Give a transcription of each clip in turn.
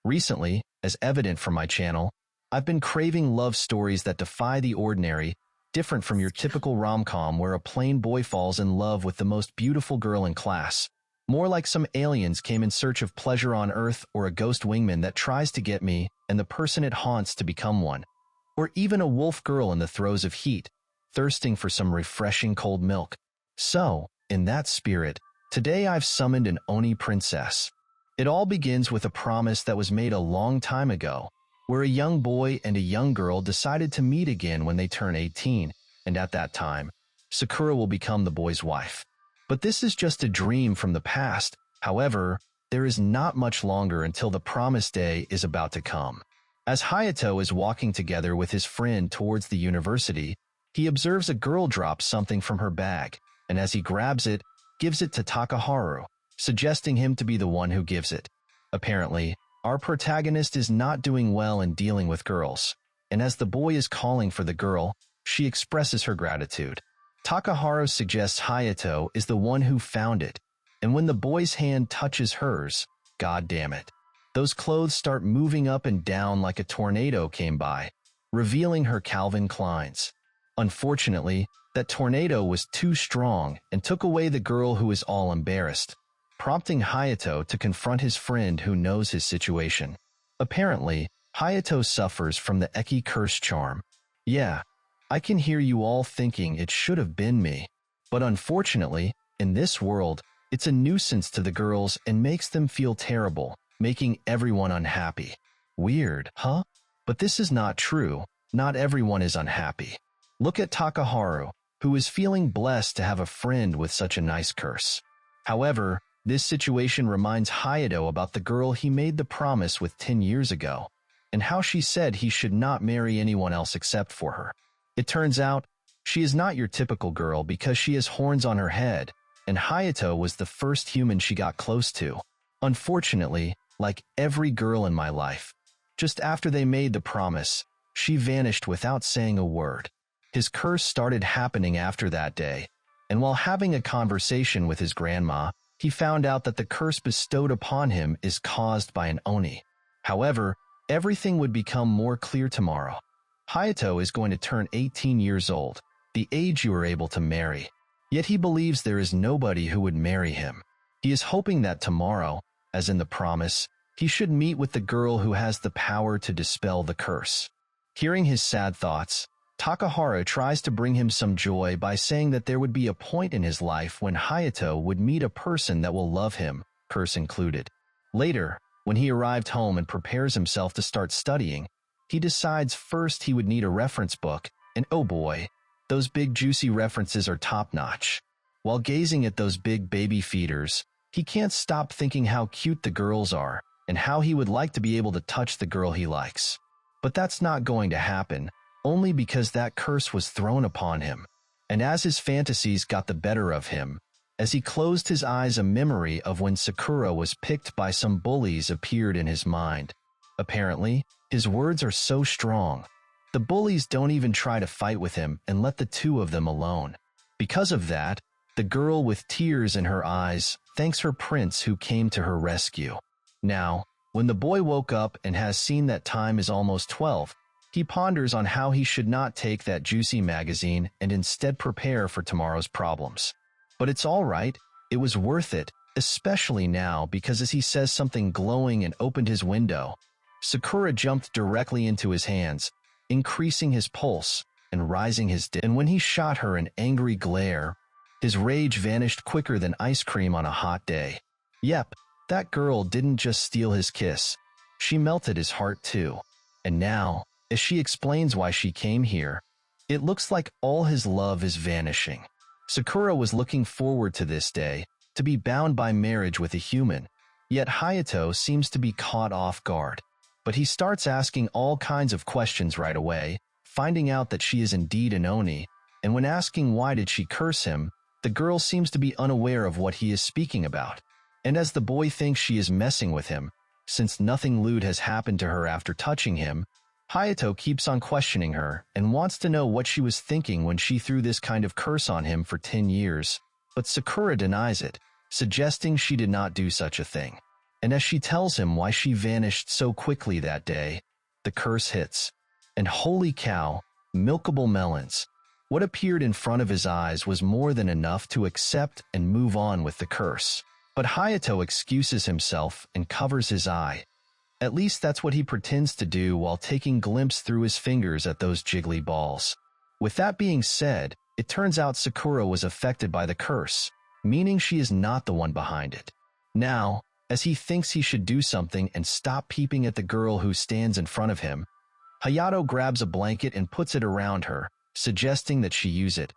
Recently, as evident from my channel, I've been craving love stories that defy the ordinary, different from your typical rom-com where a plain boy falls in love with the most beautiful girl in class. More like some aliens came in search of pleasure on Earth, or a ghost wingman that tries to get me and the person it haunts to become one. Or even a wolf girl in the throes of heat, thirsting for some refreshing cold milk. So, in that spirit, today I've summoned an Oni princess. It all begins with a promise that was made a long time ago, where a young boy and a young girl decided to meet again when they turn 18, and at that time, Sakura will become the boy's wife. But this is just a dream from the past. However, there is not much longer until the promised day is about to come. As Hayato is walking together with his friend towards the university, he observes a girl drop something from her bag, and as he grabs it, gives it to Takaharu, suggesting him to be the one who gives it. Apparently, our protagonist is not doing well in dealing with girls, and as the boy is calling for the girl, she expresses her gratitude. Takaharu suggests Hayato is the one who found it, and when the boy's hand touches hers, god damn it, those clothes start moving up and down like a tornado came by, revealing her Calvin Kleins. Unfortunately, that tornado was too strong and took away the girl who is all embarrassed, prompting Hayato to confront his friend who knows his situation. Apparently, Hayato suffers from the Ecchi Curse charm. Yeah, I can hear you all thinking it should have been me. But unfortunately, in this world, it's a nuisance to the girls and makes them feel terrible, making everyone unhappy. Weird, huh? But this is not true. Not everyone is unhappy. Look at Takaharu, who is feeling blessed to have a friend with such a nice curse. However, this situation reminds Hayato about the girl he made the promise with 10 years ago, and how she said he should not marry anyone else except for her. It turns out, she is not your typical girl because she has horns on her head, and Hayato was the first human she got close to. Unfortunately, like every girl in my life, just after they made the promise, she vanished without saying a word. His curse started happening after that day, and while having a conversation with his grandma, he found out that the curse bestowed upon him is caused by an Oni. However, everything would become more clear tomorrow. Hayato is going to turn 18 years old, the age you are able to marry. Yet he believes there is nobody who would marry him. He is hoping that tomorrow, as in the promise, he should meet with the girl who has the power to dispel the curse. Hearing his sad thoughts, Takaharu tries to bring him some joy by saying that there would be a point in his life when Hayato would meet a person that will love him, curse included. Later, when he arrived home and prepares himself to start studying, he decides first he would need a reference book, and oh boy, those big juicy references are top-notch. While gazing at those big baby feeders, he can't stop thinking how cute the girls are, and how he would like to be able to touch the girl he likes. But that's not going to happen, only because that curse was thrown upon him. And as his fantasies got the better of him, as he closed his eyes, a memory of when Sakura was picked by some bullies appeared in his mind. Apparently, his words are so strong. The bullies don't even try to fight with him and let the two of them alone. Because of that, the girl with tears in her eyes thanks her prince who came to her rescue. Now, when the boy woke up and has seen that time is almost 12, he ponders on how he should not take that juicy magazine and instead prepare for tomorrow's problems. But it's all right, it was worth it, especially now because as he says something glowing and opened his window, Sakura jumped directly into his hands, increasing his pulse and rising his and when he shot her an angry glare, his rage vanished quicker than ice cream on a hot day. Yep, that girl didn't just steal his kiss, she melted his heart too. And now, as she explains why she came here, it looks like all his love is vanishing. Sakura was looking forward to this day, to be bound by marriage with a human, yet Hayato seems to be caught off guard. But he starts asking all kinds of questions right away, finding out that she is indeed an Oni, and when asking why did she curse him, the girl seems to be unaware of what he is speaking about. And as the boy thinks she is messing with him, since nothing lewd has happened to her after touching him, Hayato keeps on questioning her and wants to know what she was thinking when she threw this kind of curse on him for 10 years, but Sakura denies it, suggesting she did not do such a thing. And as she tells him why she vanished so quickly that day, the curse hits. And holy cow, milkable melons. What appeared in front of his eyes was more than enough to accept and move on with the curse. But Hayato excuses himself and covers his eye. At least that's what he pretends to do while taking a glimpse through his fingers at those jiggly balls. With that being said, it turns out Sakura was affected by the curse, meaning she is not the one behind it. Now, as he thinks he should do something and stop peeping at the girl who stands in front of him, Hayato grabs a blanket and puts it around her, suggesting that she use it.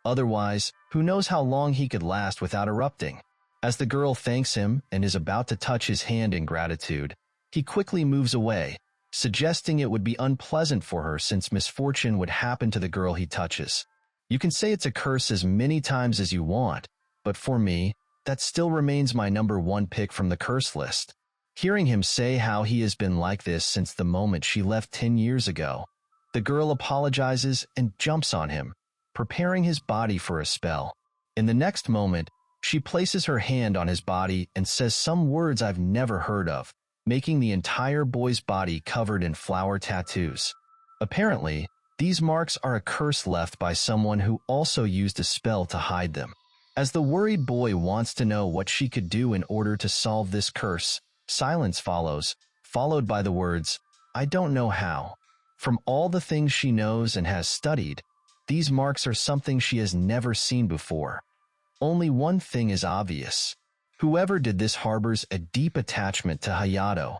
Otherwise, who knows how long he could last without erupting. As the girl thanks him and is about to touch his hand in gratitude, he quickly moves away, suggesting it would be unpleasant for her since misfortune would happen to the girl he touches. You can say it's a curse as many times as you want, but for me, that still remains my #1 pick from the curse list. Hearing him say how he has been like this since the moment she left 10 years ago, the girl apologizes and jumps on him, preparing his body for a spell. In the next moment, she places her hand on his body and says some words I've never heard of, making the entire boy's body covered in flower tattoos. Apparently, these marks are a curse left by someone who also used a spell to hide them. As the worried boy wants to know what she could do in order to solve this curse, silence follows, followed by the words, "I don't know how." From all the things she knows and has studied, these marks are something she has never seen before. Only one thing is obvious. Whoever did this harbors a deep attachment to Hayato.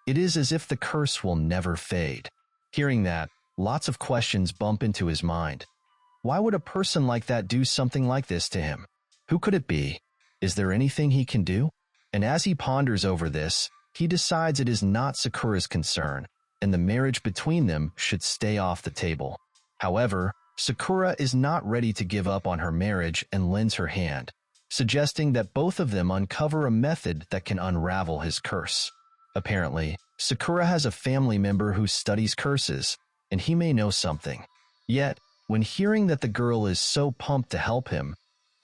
It is as if the curse will never fade. Hearing that, lots of questions bump into his mind. Why would a person like that do something like this to him? Who could it be? Is there anything he can do? And as he ponders over this, he decides it is not Sakura's concern, and the marriage between them should stay off the table. However, Sakura is not ready to give up on her marriage and lends her hand, suggesting that both of them uncover a method that can unravel his curse. Apparently, Sakura has a family member who studies curses, and he may know something. Yet, when hearing that the girl is so pumped to help him,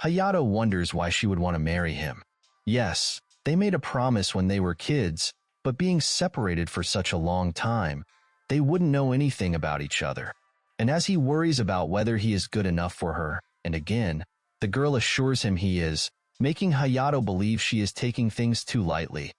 Hayato wonders why she would want to marry him. Yes, they made a promise when they were kids, but being separated for such a long time, they wouldn't know anything about each other. And as he worries about whether he is good enough for her, and again, the girl assures him he is, making Hayato believe she is taking things too lightly.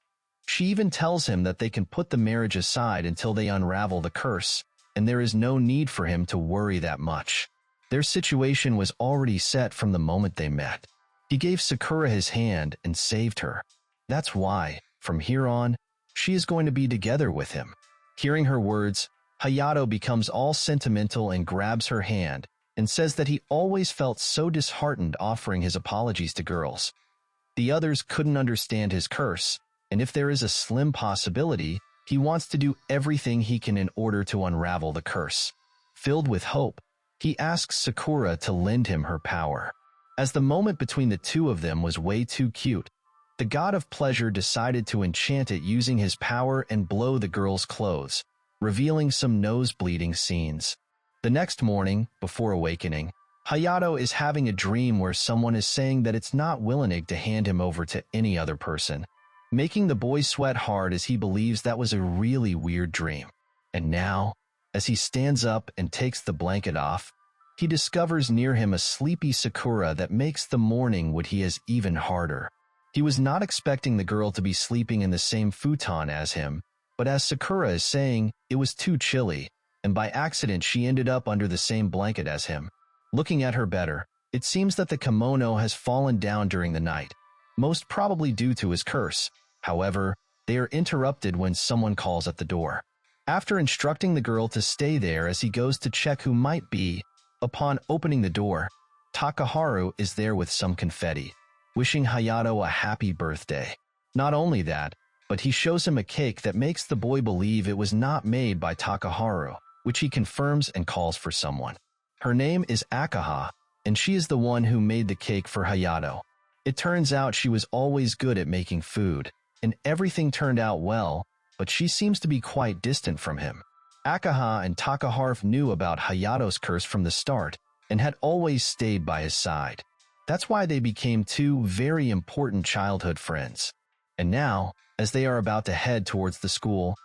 She even tells him that they can put the marriage aside until they unravel the curse, and there is no need for him to worry that much. Their situation was already set from the moment they met. He gave Sakura his hand and saved her. That's why, from here on, she is going to be together with him. Hearing her words, Hayato becomes all sentimental and grabs her hand and says that he always felt so disheartened offering his apologies to girls. The others couldn't understand his curse, and if there is a slim possibility, he wants to do everything he can in order to unravel the curse. Filled with hope, he asks Sakura to lend him her power. As the moment between the two of them was way too cute, the god of pleasure decided to enchant it using his power and blow the girl's clothes, revealing some nose-bleeding scenes. The next morning, before awakening, Hayato is having a dream where someone is saying that it's not willing to hand him over to any other person, making the boy sweat hard as he believes that was a really weird dream. And now, as he stands up and takes the blanket off, he discovers near him a sleepy Sakura that makes the morning what he has even harder. He was not expecting the girl to be sleeping in the same futon as him, but as Sakura is saying, it was too chilly, and by accident she ended up under the same blanket as him. Looking at her better, it seems that the kimono has fallen down during the night, most probably due to his curse. However, they are interrupted when someone calls at the door. After instructing the girl to stay there as he goes to check who might be, upon opening the door, Takaharu is there with some confetti, wishing Hayato a happy birthday. Not only that, but he shows him a cake that makes the boy believe it was not made by Takaharu, which he confirms and calls for someone. Her name is Akaha, and she is the one who made the cake for Hayato. It turns out she was always good at making food, and everything turned out well, but she seems to be quite distant from him. Akaha and Takaharu knew about Hayato's curse from the start, and had always stayed by his side. That's why they became two very important childhood friends. And now, as they are about to head towards the school,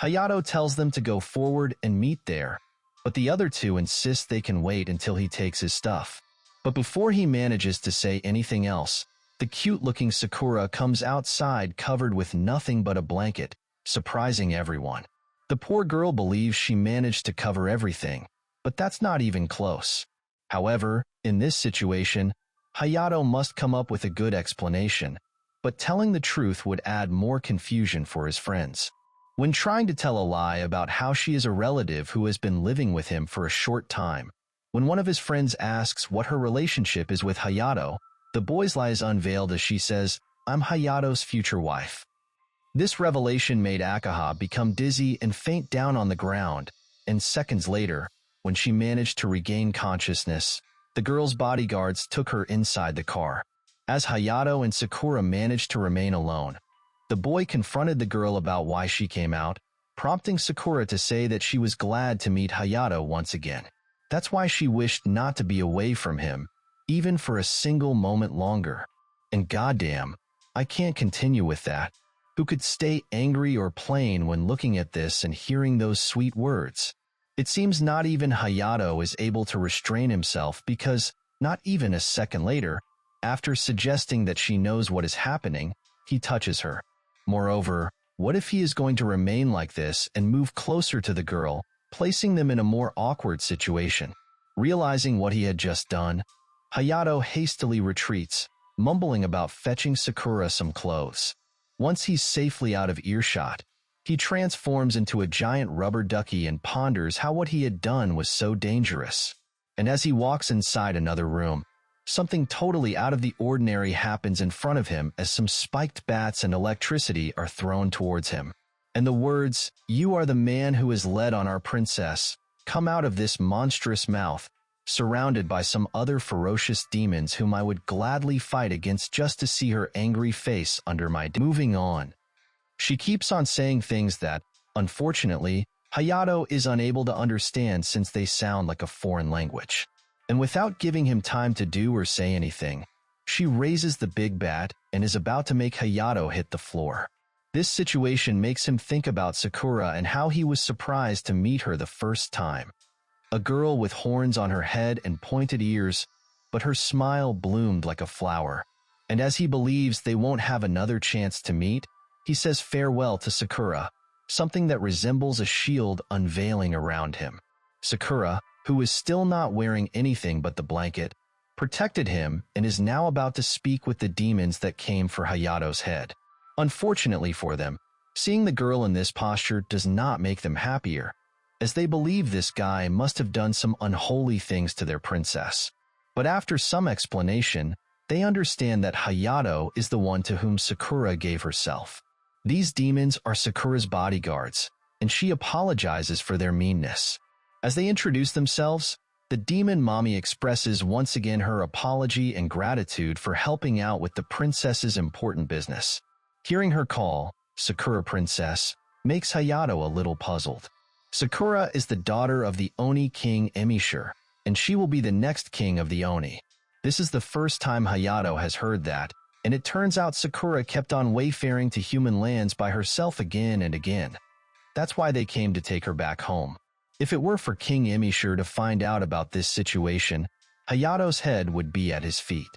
Hayato tells them to go forward and meet there, but the other two insist they can wait until he takes his stuff. But before he manages to say anything else, the cute-looking Sakura comes outside covered with nothing but a blanket, surprising everyone. The poor girl believes she managed to cover everything, but that's not even close. However, in this situation, Hayato must come up with a good explanation, but telling the truth would add more confusion for his friends. When trying to tell a lie about how she is a relative who has been living with him for a short time, when one of his friends asks what her relationship is with Hayato, the boy's lie is unveiled as she says, "I'm Hayato's future wife." This revelation made Akaha become dizzy and faint down on the ground, and seconds later, when she managed to regain consciousness, the girl's bodyguards took her inside the car. As Hayato and Sakura managed to remain alone, the boy confronted the girl about why she came out, prompting Sakura to say that she was glad to meet Hayato once again. That's why she wished not to be away from him, even for a single moment longer. And goddamn, I can't continue with that. Who could stay angry or plain when looking at this and hearing those sweet words? It seems not even Hayato is able to restrain himself because, not even a second later, after suggesting that she knows what is happening, he touches her. Moreover, what if he is going to remain like this and move closer to the girl, placing them in a more awkward situation? Realizing what he had just done, Hayato hastily retreats, mumbling about fetching Sakura some clothes. Once he's safely out of earshot, he transforms into a giant rubber ducky and ponders how what he had done was so dangerous. And as he walks inside another room, something totally out of the ordinary happens in front of him as some spiked bats and electricity are thrown towards him. And the words, "You are the man who has led on our princess," come out of this monstrous mouth, surrounded by some other ferocious demons whom I would gladly fight against just to see her angry face under my Moving on. She keeps on saying things that, unfortunately, Hayato is unable to understand since they sound like a foreign language. And without giving him time to do or say anything, she raises the big bat and is about to make Hayato hit the floor. This situation makes him think about Sakura and how he was surprised to meet her the first time. A girl with horns on her head and pointed ears, but her smile bloomed like a flower. And as he believes they won't have another chance to meet, he says farewell to Sakura, something that resembles a shield unveiling around him. Sakura, who is still not wearing anything but the blanket, protected him and is now about to speak with the demons that came for Hayato's head. Unfortunately for them, seeing the girl in this posture does not make them happier, as they believe this guy must have done some unholy things to their princess. But after some explanation, they understand that Hayato is the one to whom Sakura gave herself. These demons are Sakura's bodyguards, and she apologizes for their meanness. As they introduce themselves, the demon mommy expresses once again her apology and gratitude for helping out with the princess's important business. Hearing her call, Sakura Princess, makes Hayato a little puzzled. Sakura is the daughter of the Oni King Emishur, and she will be the next king of the Oni. This is the first time Hayato has heard that, and it turns out Sakura kept on wayfaring to human lands by herself again and again. That's why they came to take her back home. If it were for King Emishur to find out about this situation, Hayato's head would be at his feet.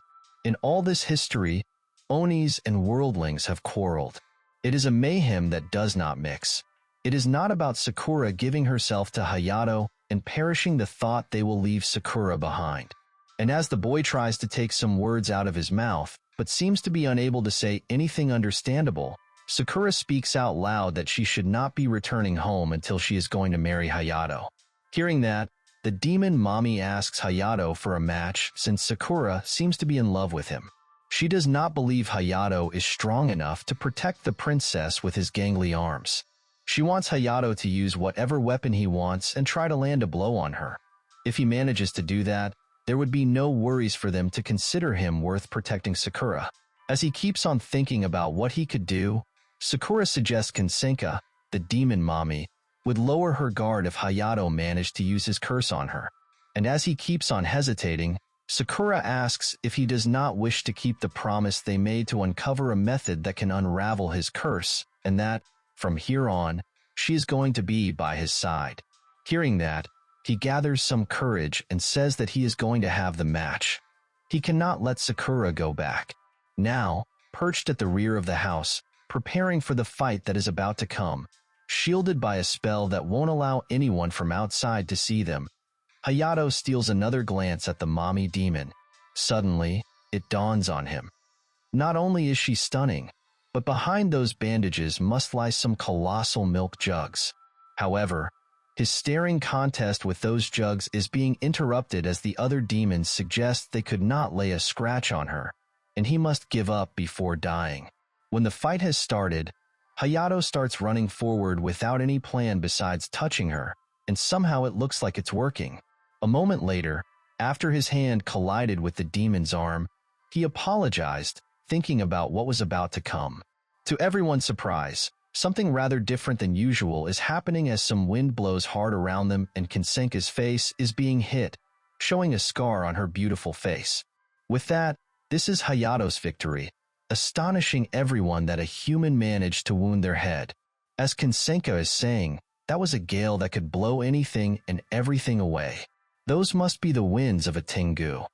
In all this history, Onis and worldlings have quarreled. It is a mayhem that does not mix. It is not about Sakura giving herself to Hayato and perishing the thought they will leave Sakura behind. And as the boy tries to take some words out of his mouth, but seems to be unable to say anything understandable, Sakura speaks out loud that she should not be returning home until she is going to marry Hayato. Hearing that, the demon mommy asks Hayato for a match since Sakura seems to be in love with him. She does not believe Hayato is strong enough to protect the princess with his gangly arms. She wants Hayato to use whatever weapon he wants and try to land a blow on her. If he manages to do that, there would be no worries for them to consider him worth protecting Sakura. As he keeps on thinking about what he could do, Sakura suggests Kinsenka, the demon mommy, would lower her guard if Hayato managed to use his curse on her. And as he keeps on hesitating, Sakura asks if he does not wish to keep the promise they made to uncover a method that can unravel his curse, and that, from here on, she is going to be by his side. Hearing that, he gathers some courage and says that he is going to have the match. He cannot let Sakura go back. Now, perched at the rear of the house, preparing for the fight that is about to come, shielded by a spell that won't allow anyone from outside to see them, Hayato steals another glance at the mommy demon. Suddenly, it dawns on him. Not only is she stunning, but behind those bandages must lie some colossal milk jugs. However, his staring contest with those jugs is being interrupted as the other demons suggest they could not lay a scratch on her, and he must give up before dying. When the fight has started, Hayato starts running forward without any plan besides touching her, and somehow it looks like it's working. A moment later, after his hand collided with the demon's arm, he apologized, thinking about what was about to come. To everyone's surprise, something rather different than usual is happening as some wind blows hard around them and Kinsenka's face is being hit, showing a scar on her beautiful face. With that, this is Hayato's victory, astonishing everyone that a human managed to wound their head. As Kinsenka is saying, that was a gale that could blow anything and everything away. Those must be the winds of a Tengu.